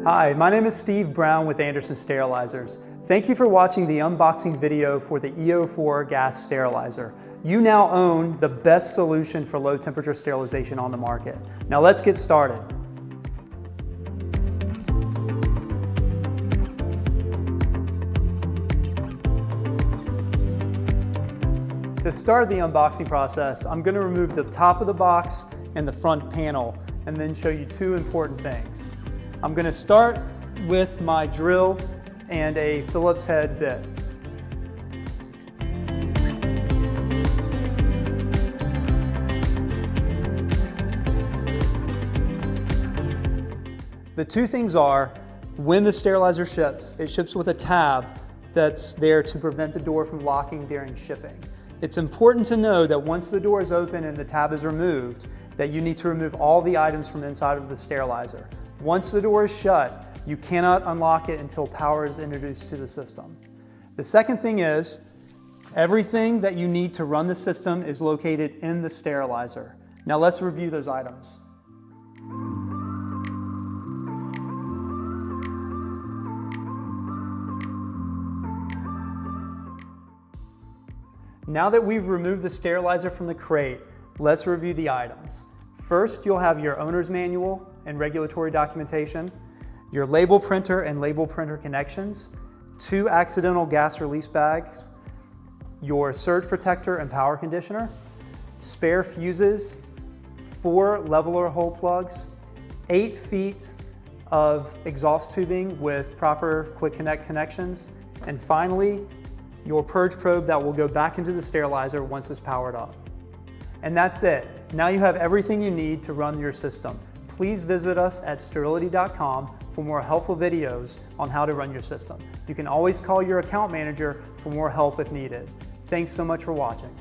Hi, my name is Steve Brown with Andersen Sterilizers. Thank you for watching the unboxing video for the EOGas sterilizer. You now own the best solution for low temperature sterilization on the market. Now let's get started. To start the unboxing process, I'm going to remove the top of the box and the front panel and then show you two important things. I'm going to start with my drill and a Phillips head bit. The two things are, when the sterilizer ships, it ships with a tab that's there to prevent the door from locking during shipping. It's important to know that once the door is open and the tab is removed, that you need to remove all the items from inside of the sterilizer. Once the door is shut, you cannot unlock it until power is introduced to the system. The second thing is, everything that you need to run the system is located in the sterilizer. Now let's review those items. Now that we've removed the sterilizer from the crate, let's review the items. First, you'll have your owner's manual and regulatory documentation, your label printer and label printer connections, 2 accidental gas release bags, your surge protector and power conditioner, spare fuses, 4 leveler hole plugs, 8 feet of exhaust tubing with proper quick connect connections, and finally, your purge probe that will go back into the sterilizer once it's powered up. And that's it. Now you have everything you need to run your system. Please visit us at sterility.com for more helpful videos on how to run your system. You can always call your account manager for more help if needed. Thanks so much for watching.